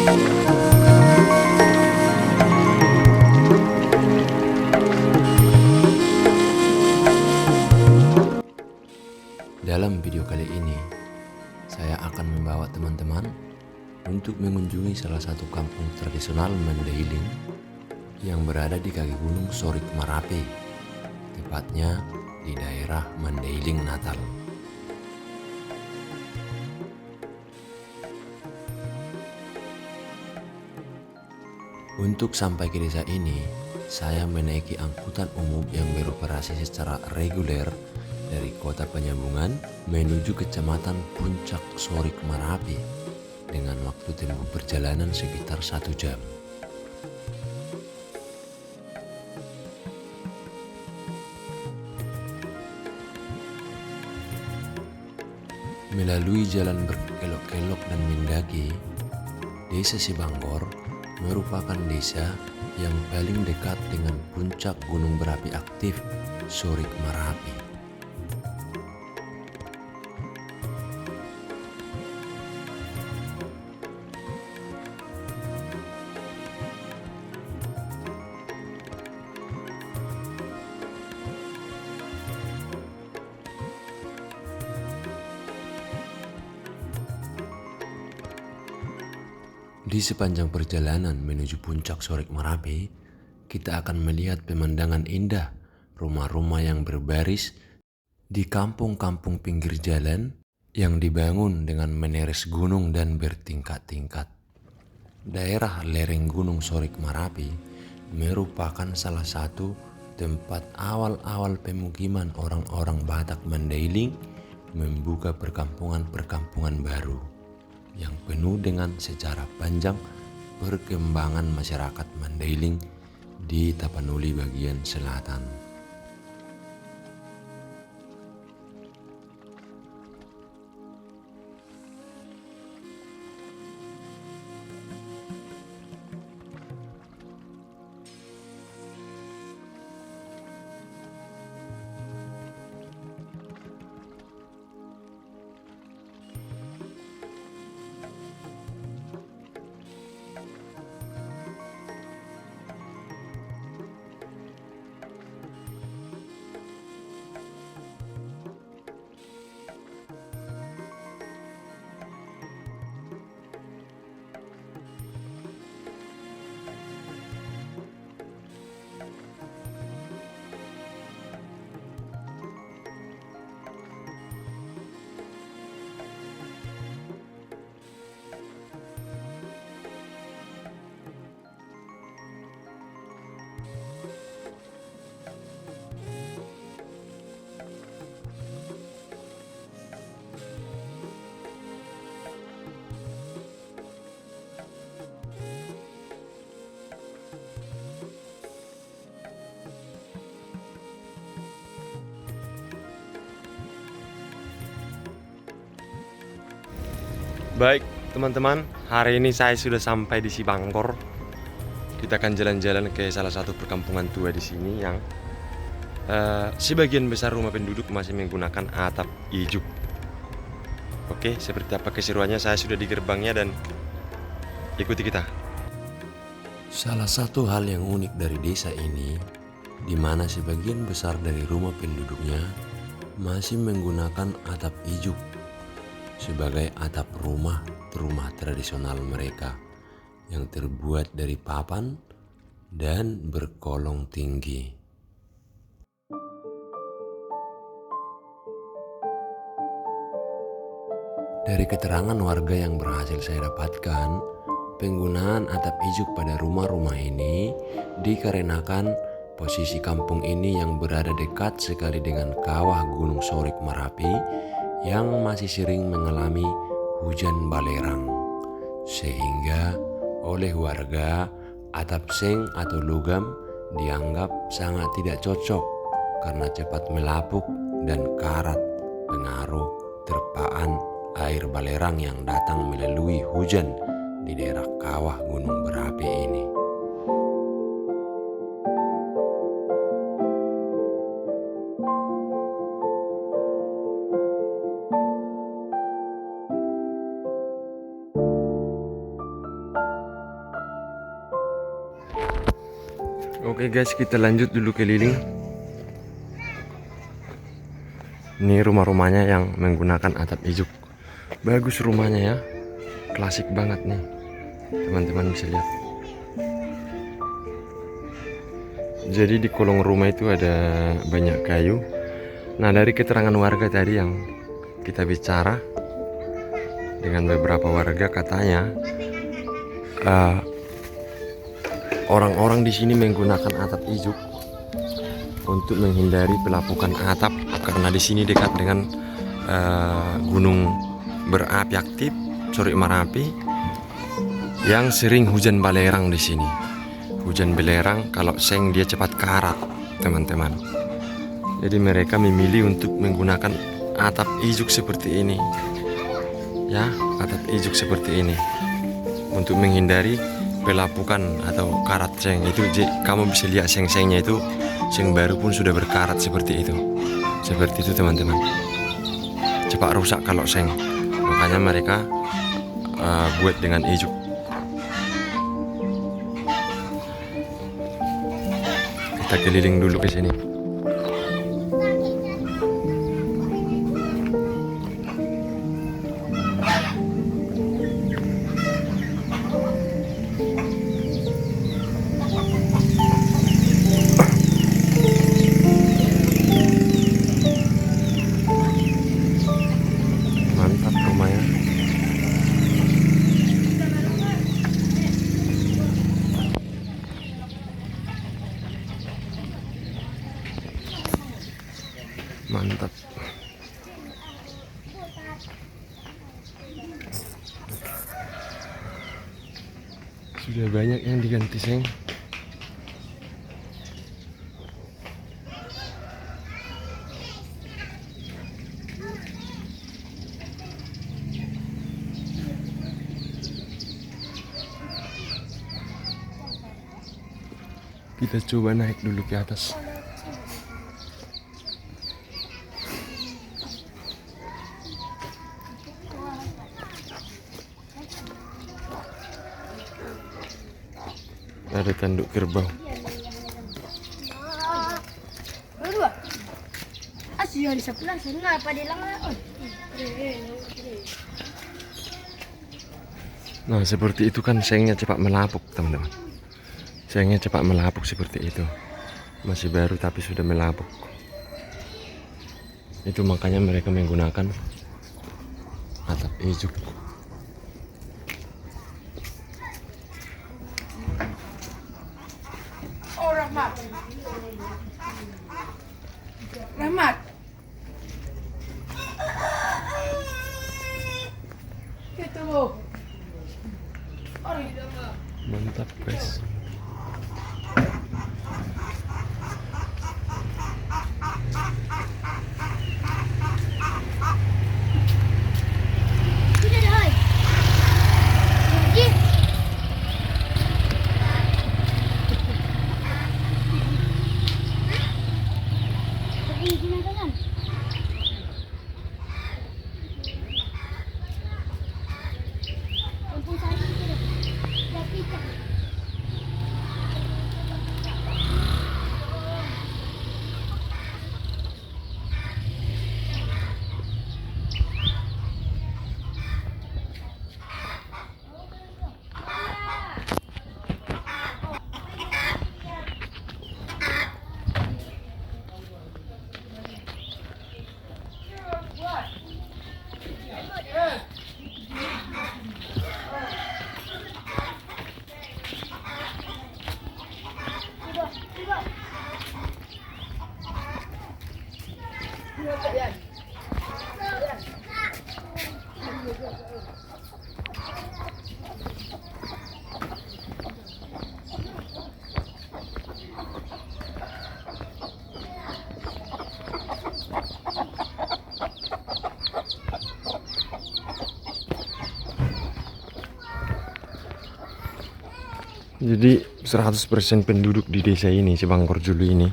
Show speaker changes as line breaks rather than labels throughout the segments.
Dalam video kali ini, saya akan membawa teman-teman untuk mengunjungi salah satu kampung tradisional Mandailing yang berada di kaki Gunung Sorik Marape, tepatnya di daerah Mandailing, Natal. Untuk sampai ke desa ini, saya menaiki angkutan umum yang beroperasi secara reguler dari kota Penyambungan menuju kecamatan Puncak Sorik Marape dengan waktu tempuh perjalanan sekitar 1 jam. Melalui jalan berkelok-kelok dan mendaki, Desa Sibanggor merupakan desa yang paling dekat dengan puncak gunung berapi aktif Sorik Marape. Di sepanjang perjalanan menuju puncak Sorik Marape, kita akan melihat pemandangan indah rumah-rumah yang berbaris di kampung-kampung pinggir jalan yang dibangun dengan meneres gunung dan bertingkat-tingkat. Daerah lereng Gunung Sorik Marape merupakan salah satu tempat awal-awal pemukiman orang-orang Batak Mandailing membuka perkampungan-perkampungan baru yang penuh dengan sejarah panjang perkembangan masyarakat Mandailing di Tapanuli bagian selatan.
Baik teman-teman, hari ini saya sudah sampai di Sibanggor. Kita akan jalan-jalan ke salah satu perkampungan tua di sini yang sebagian besar rumah penduduk masih menggunakan atap ijuk. Oke, seperti apa keseruannya, saya sudah di gerbangnya dan ikuti kita.
Salah satu hal yang unik dari desa ini, di mana sebagian besar dari rumah penduduknya masih menggunakan atap ijuk sebagai atap rumah tradisional mereka yang terbuat dari papan dan berkolong tinggi. Dari keterangan warga yang berhasil saya dapatkan, penggunaan atap ijuk pada rumah-rumah ini dikarenakan posisi kampung ini yang berada dekat sekali dengan kawah Gunung Sorik Marape yang masih sering mengalami hujan balerang, sehingga oleh warga atap seng atau logam dianggap sangat tidak cocok karena cepat melapuk dan karat pengaruh terpaan air balerang yang datang melalui hujan di daerah kawah Gunung Berapi ini.
Oke guys, kita lanjut dulu keliling. Ini rumah-rumahnya yang menggunakan atap ijuk. Bagus rumahnya ya, klasik banget nih, teman-teman bisa lihat. Jadi di kolong rumah itu ada banyak kayu. Nah, dari keterangan warga tadi yang kita bicara dengan beberapa warga, katanya orang-orang di sini menggunakan atap ijuk untuk menghindari pelapukan atap, karena di sini dekat dengan gunung berapi aktif Sorik Marapi yang sering hujan belerang di sini. Hujan belerang, kalau seng dia cepat karat, teman-teman. Jadi mereka memilih untuk menggunakan atap ijuk seperti ini. Ya, atap ijuk seperti ini untuk menghindari pelapukan atau karat seng. Itu kamu bisa lihat seng-sengnya itu, seng baru pun sudah berkarat seperti itu. Seperti itu, teman-teman. Cepat rusak kalau seng. Makanya mereka buat dengan ijuk. Kita keliling dulu ke sini. Mantap rumahnya. Mantap. Sudah banyak yang diganti seng. Kita coba naik dulu ke atas. Ada tanduk kerbau. Nah, seperti itu kan sengnya cepat melapuk, teman-teman. Sengnya cepat melapuk seperti itu. Masih baru tapi sudah melapuk. Itu makanya mereka menggunakan atap ijuk.
Oh, Rahmat. Rahmat. Gitu, Bu.
Mantap, guys. Jadi 100% penduduk di desa ini, Cibangkorjulu ini,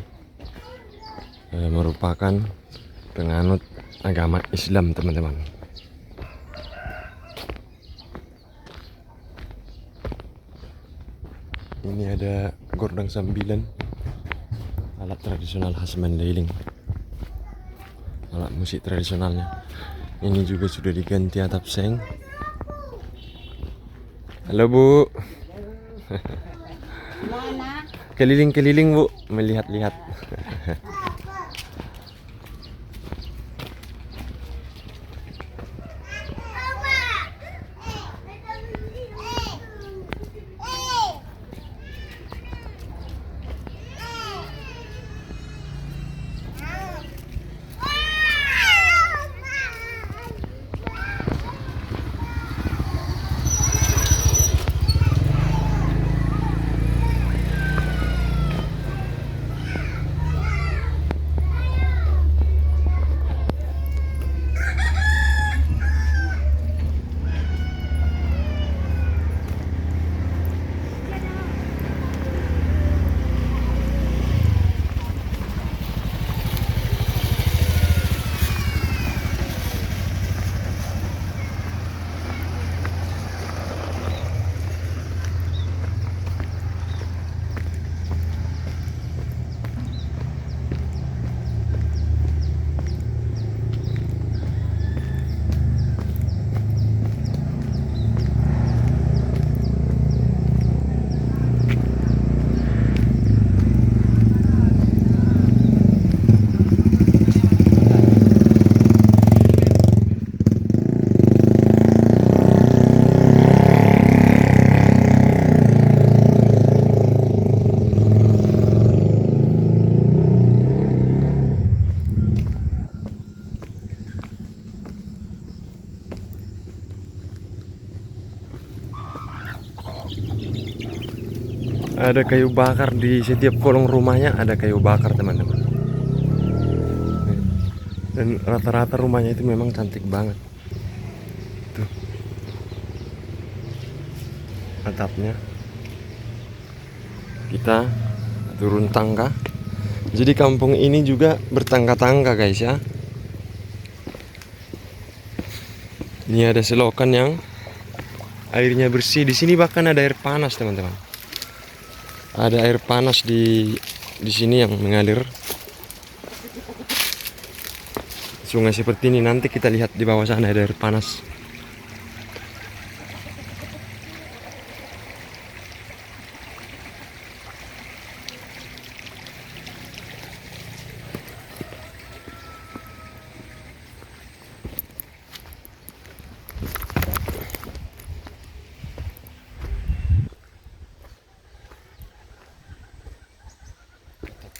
merupakan penganut agama Islam, teman-teman. Ini ada gordang sambilan. alat tradisional khas Mandailing, alat musik tradisionalnya. Ini juga sudah diganti atap seng. Halo Bu. Keliling-keliling Bu, melihat-lihat. Ada kayu bakar di setiap kolong rumahnya, ada kayu bakar teman-teman. Dan rata-rata rumahnya itu memang cantik banget. Tuh atapnya. Kita turun tangga. Jadi kampung ini juga bertangga-tangga guys ya. Ini ada selokan yang airnya bersih. Di sini bahkan ada air panas teman-teman. Ada air panas di sini yang mengalir. Sungai seperti ini, nanti kita lihat di bawah sana ada air panas.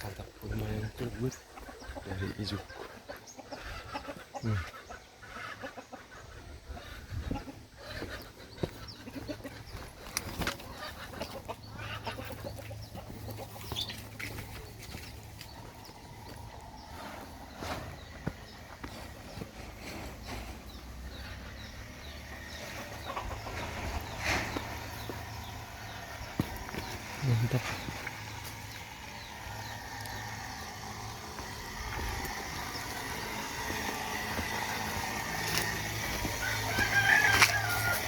Atap rumah yang terbuat dari ijuk. Mantap.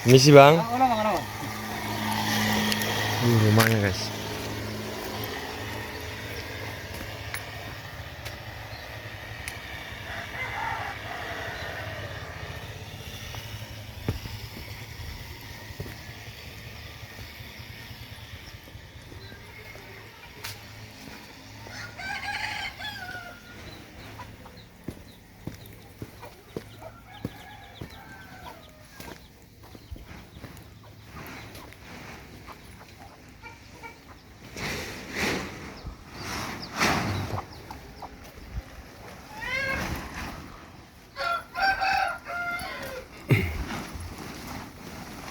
Misi bang. Ini rumahnya guys.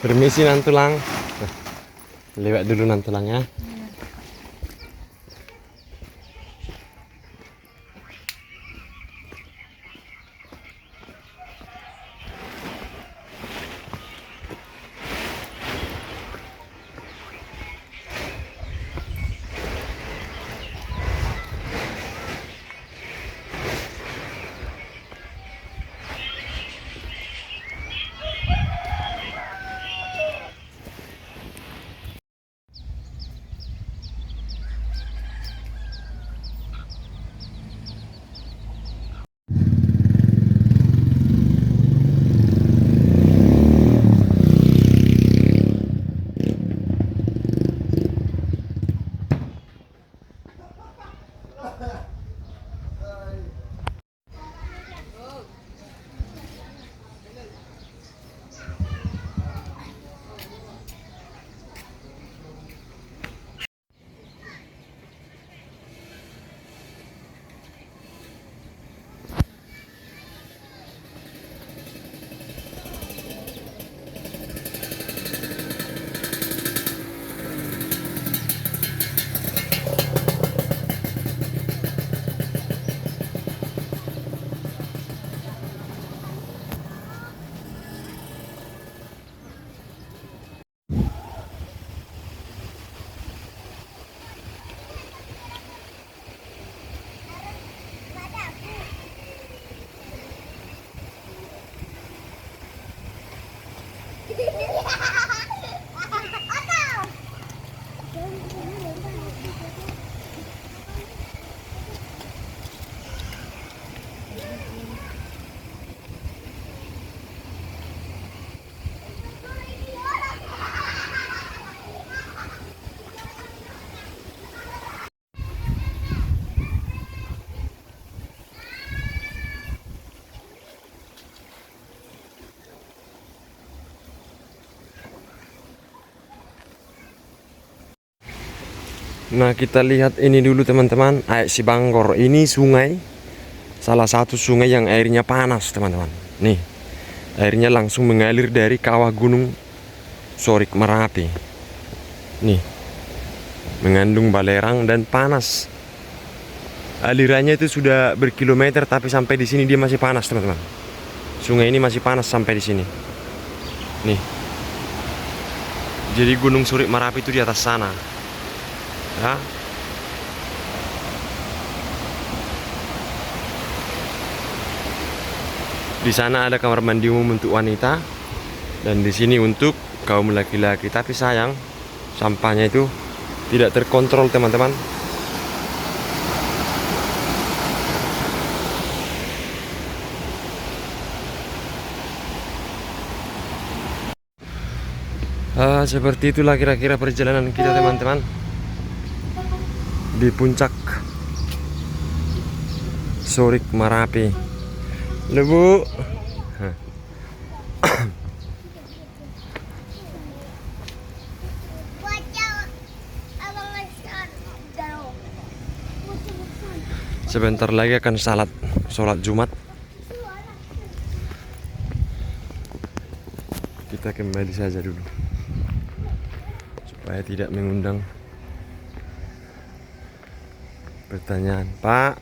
Permisi Nantulang. Lewat dulu Nantulang ya. Nah, kita lihat ini dulu teman-teman, Aek Sibanggor. Ini sungai, salah satu sungai yang airnya panas teman-teman. Nih, airnya langsung mengalir dari kawah gunung Sorik Merapi. Nih, mengandung balerang dan panas. Alirannya itu sudah berkilometer, tapi sampai di sini dia masih panas teman-teman. Sungai ini masih panas sampai di sini. Nih, jadi gunung Sorik Merapi itu di atas sana. Ya. Di sana ada kamar mandi umum untuk wanita dan di sini untuk kaum laki-laki. Tapi sayang, sampahnya itu tidak terkontrol teman-teman. Seperti itulah kira-kira perjalanan kita teman-teman di puncak Sorik Merapi. Lebu. Sebentar lagi akan sholat Jumat. Kita kembali saja dulu supaya tidak mengundang pertanyaan. Pak,